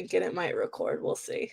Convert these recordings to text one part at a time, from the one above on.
thinking it might record. We'll see.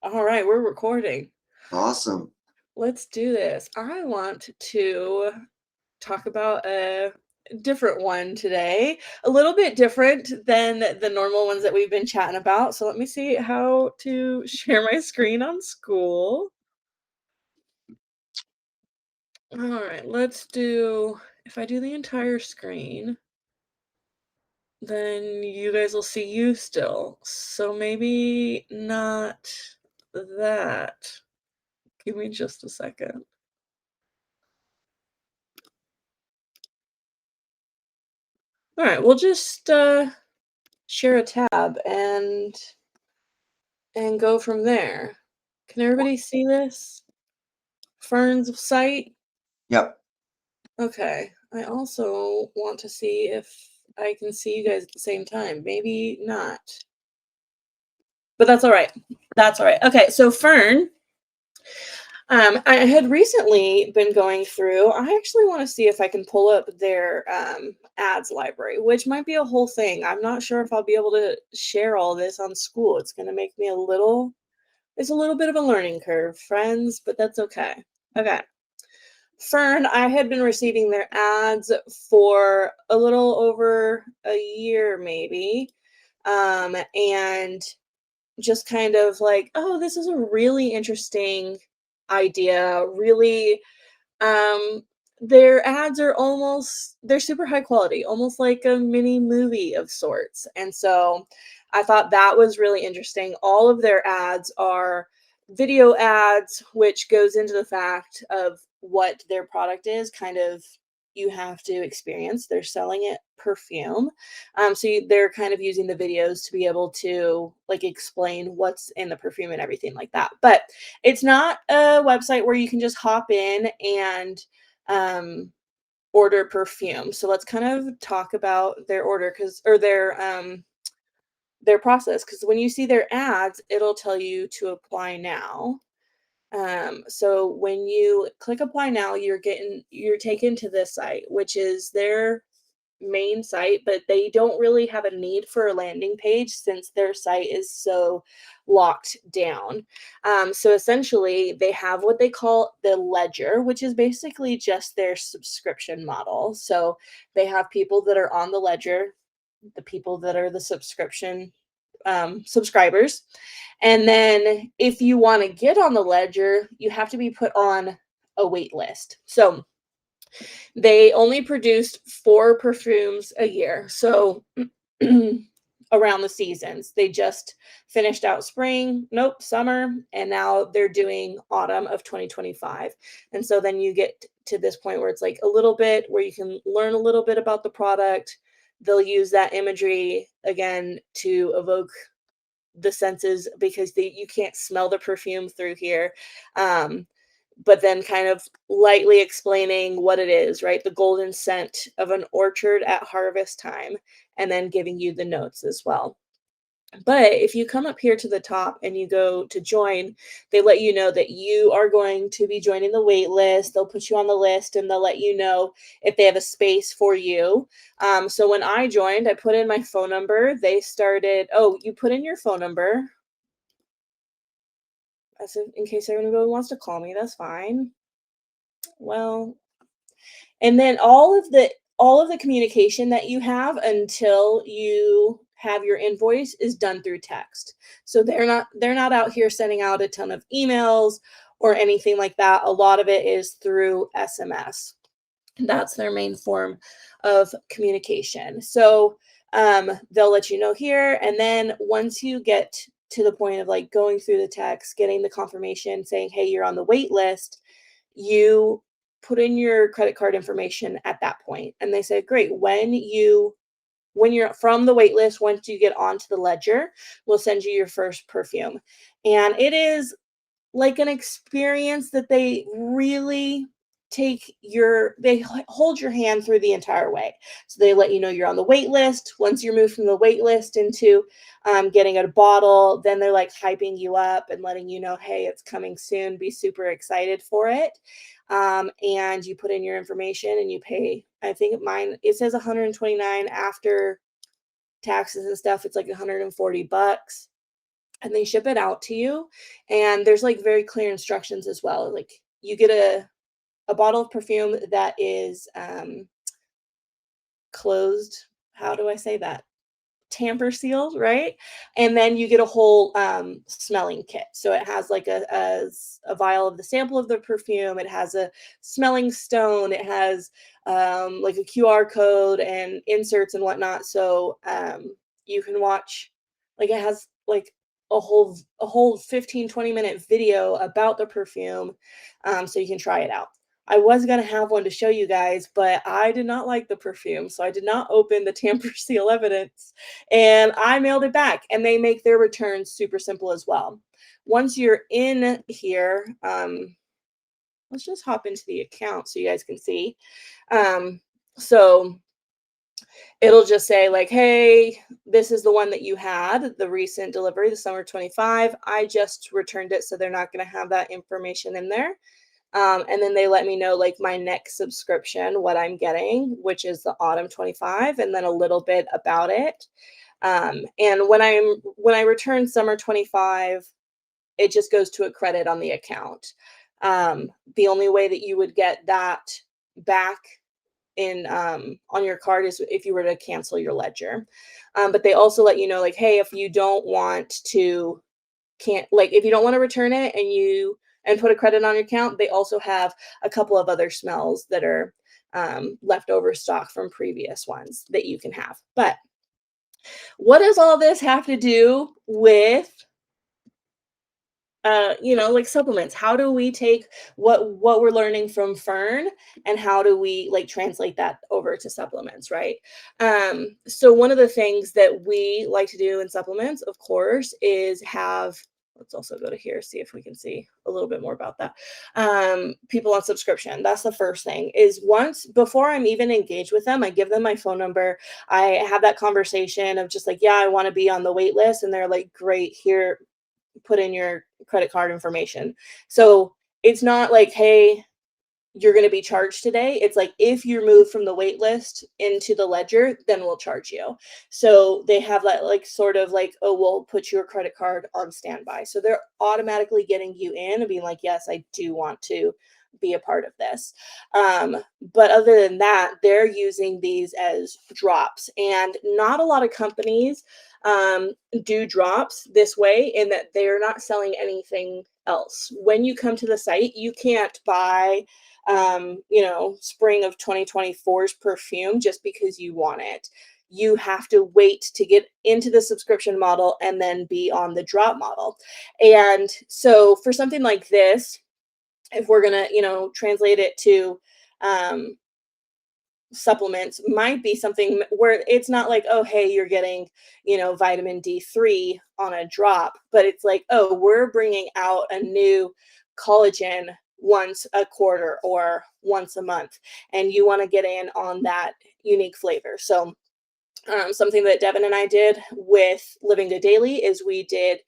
All right, we're recording. Awesome. Let's do this. I want to talk about a different one today, a little bit different than the normal ones that we've been chatting about. So let me see how to share my screen on school. All right, let's do, if I do the entire screen, then you guys will see you still. So maybe not that. Give me just a second. All right, we'll just share a tab and go from there. Can everybody see this? Ffern's site? Yep. Okay. I also want to see if I can see you guys at the same time. Maybe not. But that's all right. That's all right. Okay, so Ffern, I had recently been going through. I actually want to see if I can pull up their ads library, which might be a whole thing. I'm not sure if I'll be able to share all this on school. It's going to make me it's a little bit of a learning curve, friends, but that's okay. Okay. Ffern, I had been receiving their ads for a little over a year, maybe. And just kind of like, oh, this is a really interesting idea. Really, um, their ads are they're super high quality, almost like a mini movie of sorts. And so I thought that was really interesting. All of their ads are video ads, which goes into the fact of what their product is, kind of you have to experience. They're selling it perfume. They're kind of using the videos to be able to like explain what's in the perfume and everything like that. But it's not a website where you can just hop in and order perfume. So let's kind of talk about their order or their process, because when you see their ads, it'll tell you to apply now. So when you click apply now, you're taken to this site, which is their main site, but they don't really have a need for a landing page since their site is so locked down. So essentially, they have what they call the ledger, which is basically just their subscription model. So they have people that are on the ledger, the people that are the subscription subscribers. And then if you want to get on the ledger, you have to be put on a wait list. So they only produced 4 perfumes a year. So around the seasons, they just finished out summer, and now they're doing autumn of 2025. And so then you get to this point where it's like a little bit where you can learn a little bit about the product. They'll use that imagery again to evoke the senses, because you can't smell the perfume through here. But then kind of lightly explaining what it is, right? The golden scent of an orchard at harvest time, and then giving you the notes as well. But if you come up here to the top and you go to join, they let you know that you are going to be joining the wait list. They'll put you on the list and they'll let you know if they have a space for you. So when I joined, I put in my phone number. You put in your phone number. That's in case everyone wants to call me, that's fine. Well, and then all of the communication that you have until you have your invoice is done through text. So they're not out here sending out a ton of emails or anything like that. A lot of it is through SMS. That's their main form of communication. So they'll let you know here, and then once you get to the point of like going through the text, getting the confirmation saying, hey, you're on the wait list, you put in your credit card information at that point. And they say, great, when you're from the wait list, once you get onto the ledger, we'll send you your first perfume. And it is like an experience that they really they hold your hand through the entire way. So they let you know you're on the wait list. Once you're moved from the wait list into getting a bottle, then they're like hyping you up and letting you know, hey, it's coming soon, be super excited for it. And you put in your information and you pay. I think it says $129 after taxes and stuff, it's like 140 bucks, and they ship it out to you. And there's like very clear instructions as well. Like you get a bottle of perfume that is closed. How do I say that? Tamper sealed, right? And then you get a whole smelling kit. So it has like a vial of the sample of the perfume. It has a smelling stone. It has like a QR code and inserts and whatnot. So you can watch, like it has like a whole 15-20 minute video about the perfume, so you can try it out. I was gonna have one to show you guys, but I did not like the perfume, so I did not open the tamper seal evidence, and I mailed it back. And they make their returns super simple as well. Once you're in here, let's just hop into the account so you guys can see. So it'll just say like, hey, this is the one that you had, the recent delivery, the summer 25. I just returned it, so they're not going to have that information in there. And then they let me know like my next subscription, what I'm getting, which is the autumn 25, and then a little bit about it. And when I return summer 25, it just goes to a credit on the account. The only way that you would get that back in on your card is if you were to cancel your ledger. But they also let you know like, hey, if you don't want to can't like if you don't want to return it and put a credit on your account, they also have a couple of other smells that are leftover stock from previous ones that you can have. But what does all this have to do with like supplements? How do we take what we're learning from Ffern, and how do we like translate that over to supplements, right? So one of the things that we like to do in supplements, of course, is have, let's also go to here, see if we can see a little bit more about that. People on subscription. That's the first thing, is once before I'm even engaged with them, I give them my phone number. I have that conversation of just like, yeah, I want to be on the wait list. And they're like, great, here, put in your credit card information. So it's not like, hey, you're going to be charged today. It's like, if you're moved from the wait list into the ledger, then we'll charge you. So they have that like sort of like, oh, we'll put your credit card on standby. So they're automatically getting you in and being like, yes, I do want to be a part of this. But other than that, they're using these as drops, and not a lot of companies do drops this way, in that they're not selling anything else. When you come to the site, you can't buy spring of 2024's perfume just because you want it. You have to wait to get into the subscription model and then be on the drop model. And so for something like this, if we're going to, translate it to supplements, might be something where it's not like, oh, hey, you're getting, vitamin D3 on a drop, but it's like, oh, we're bringing out a new collagen once a quarter or once a month, and you want to get in on that unique flavor. So something that Devin and I did with Living Good Daily is we did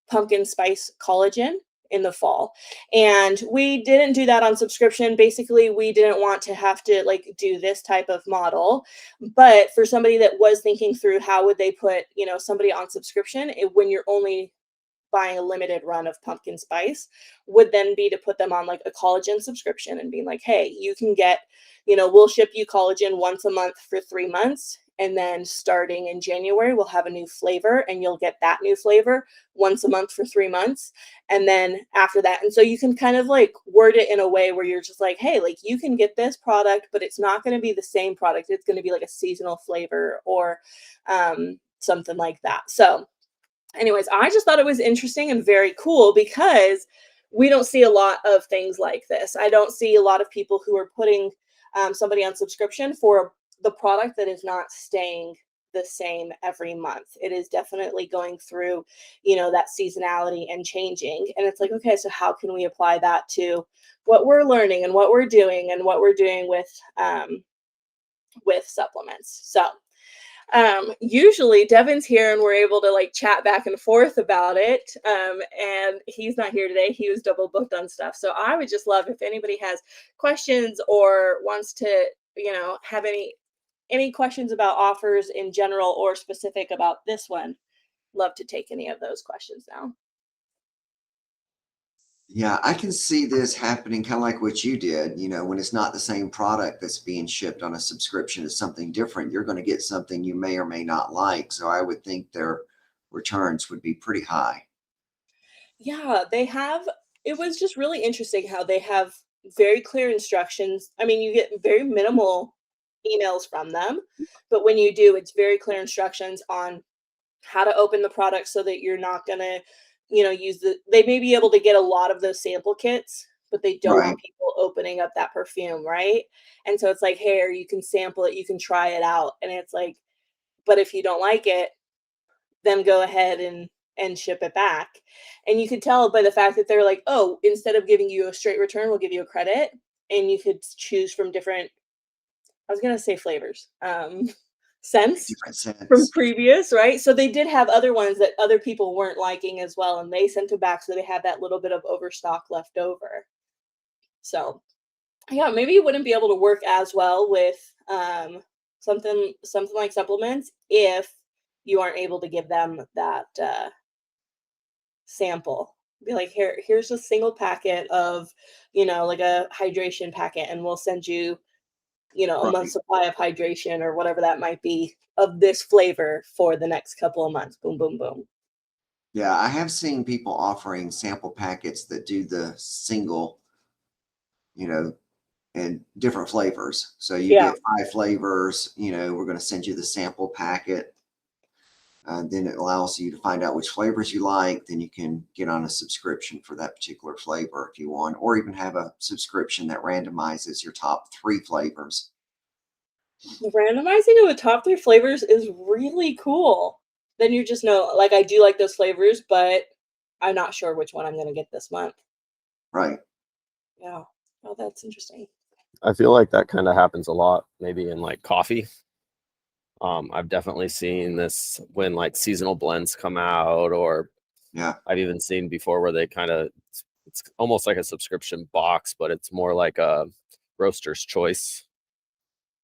pumpkin spice collagen in the fall, and we didn't do that on subscription. Basically, we didn't want to have to like do this type of model, but for somebody that was thinking through how would they put somebody on subscription, when you're only buying a limited run of pumpkin spice, would then be to put them on like a collagen subscription and being like, hey, you can get, we'll ship you collagen once a month for 3 months. And then starting in January, we'll have a new flavor, and you'll get that new flavor once a month for 3 months. And then after that, and so you can kind of like word it in a way where you're just like, hey, like you can get this product, but it's not going to be the same product. It's going to be like a seasonal flavor or something like that. So anyways, I just thought it was interesting and very cool, because we don't see a lot of things like this. I don't see a lot of people who are putting somebody on subscription for the product that is not staying the same every month. It is definitely going through, that seasonality and changing. And it's like, okay, so how can we apply that to what we're learning and what we're doing with supplements? So usually Devin's here and we're able to like chat back and forth about it. And he's not here today. He was double booked on stuff. So I would just love if anybody has questions or wants to, have any any questions about offers in general or specific about this one, love to take any of those questions now. Yeah, I can see this happening kind of like what you did. When it's not the same product that's being shipped on a subscription, it's something different. You're going to get something you may or may not like. So I would think their returns would be pretty high. Yeah, they have it was just really interesting how they have very clear instructions. I mean, you get very minimal emails from them, but when you do, it's very clear instructions on how to open the product so that you're not gonna, use they may be able to get a lot of those sample kits, but they don't Right. want people opening up that perfume, right? And so it's like, "Here, you can sample it, you can try it out." And it's like, "But if you don't like it, then go ahead and ship it back." And you could tell by the fact that they're like, "Oh, instead of giving you a straight return, we'll give you a credit." And you could choose from different, I was gonna say flavors, scents Different from sense. previous, right? So they did have other ones that other people weren't liking as well, and they sent it back so they had that little bit of overstock left over. So, yeah, maybe you wouldn't be able to work as well with, something like supplements if you aren't able to give them that, sample. Be like, here's a single packet of, like a hydration packet, and we'll send you, a month's Right. supply of hydration or whatever that might be of this flavor for the next couple of months. Boom, boom, boom. Yeah, I have seen people offering sample packets that do the single, you know, and different flavors. So you Yeah. get 5 flavors, we're going to send you the sample packet. Then it allows you to find out which flavors you like. Then you can get on a subscription for that particular flavor if you want, or even have a subscription that randomizes your top 3 flavors. The randomizing of the top 3 flavors is really cool. Then you just know, like, I do like those flavors, but I'm not sure which one I'm gonna get this month. Right. Yeah. Oh, that's interesting. I feel like that kind of happens a lot, maybe in like coffee. I've definitely seen this when like seasonal blends come out, or Yeah. I've even seen before where they kind of it's almost like a subscription box, but it's more like a roaster's choice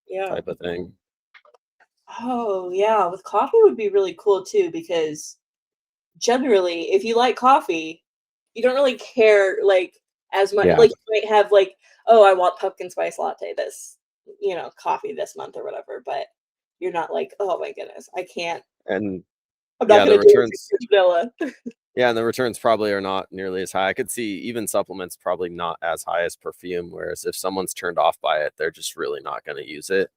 Yeah. type of thing. Oh, yeah, with coffee would be really cool too because generally, if you like coffee, you don't really care, like, as much Yeah, like, you might have, like, "Oh, I want pumpkin spice latte this coffee this month," or whatever, but you're not like, "Oh my goodness, I can't and I'm not yeah, gonna the do it returns. with vanilla." Yeah, and the returns probably are not nearly as high. I could see even supplements probably not as high as perfume. Whereas if someone's turned off by it, they're just really not going to use it.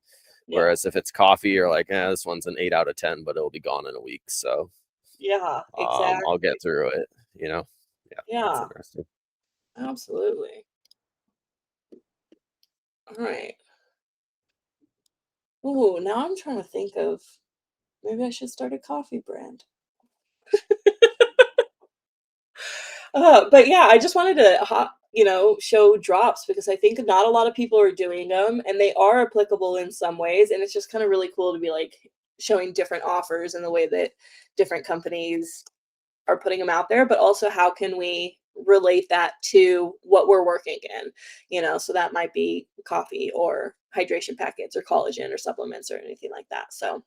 Yeah. Whereas if it's coffee, you're like, this one's an 8 out of 10, but it'll be gone in a week. So Yeah, I'll exactly. get through it, you know? Yeah, that's Yeah, interesting. absolutely. Alright. Ooh, now I'm trying to think of maybe I should start a coffee brand. But yeah, I just wanted to show drops because I think not a lot of people are doing them, and they are applicable in some ways, and it's just kinda really cool to be, like, showing different offers and the way that different companies are putting them out there, but also how can we relate that to what we're working in, so that might be coffee or hydration packets or collagen or supplements or anything like that, so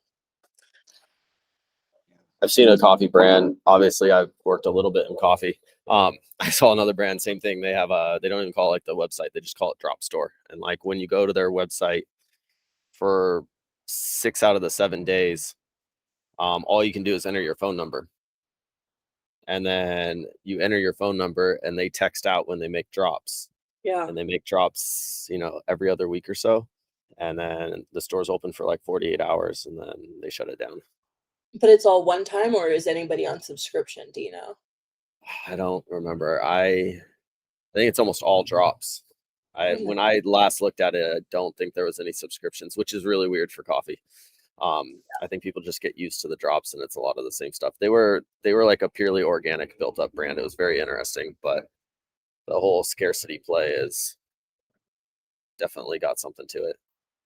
I've seen a coffee brand. Obviously, I've worked a little bit in coffee. I saw another brand, same thing. They have they don't even call it like the website. They just call it Drop Store. And like when you go to their website for 6 out of the 7 days, all you can do is enter your phone number. And then you enter your phone number and they text out when they make drops. yeah. And they make drops, every other week or so. And then the store's open for like 48 hours and then they shut it down. But it's all one time, or is anybody on subscription, do you know? I don't remember. I think it's almost all drops. I Oh, when nice. I last looked at it, I don't think there was any subscriptions, which is really weird for coffee. I think people just get used to the drops and it's a lot of the same stuff. They were like a purely organic built up brand. It was very interesting, but the whole scarcity play is definitely got something to it.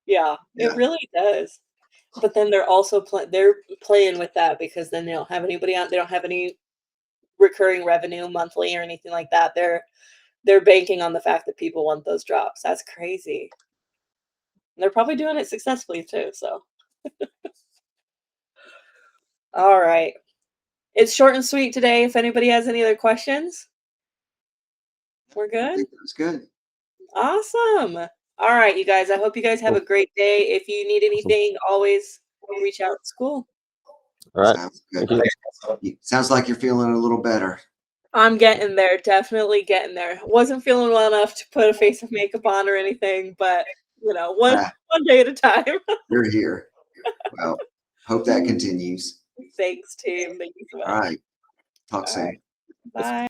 Yeah, it Yeah. really does. But then they're playing with that because then they don't have any recurring revenue monthly or anything like that. They're banking on the fact that people want those drops. That's crazy. They're probably doing it successfully too, so. All right. It's short and sweet today. If anybody has any other questions, we're I good. think that was good. Awesome. All right, you guys. I hope you guys have a great day. If you need anything, always reach out to school. All right. Sounds good. Thank you. Sounds like you're feeling a little better. I'm getting there, definitely getting there. Wasn't feeling well enough to put a face of makeup on or anything, but one Ah, day at a time. you're here. Well, hope that continues. Thanks, team. Thank you so much. All right. Talk All soon. right. Bye.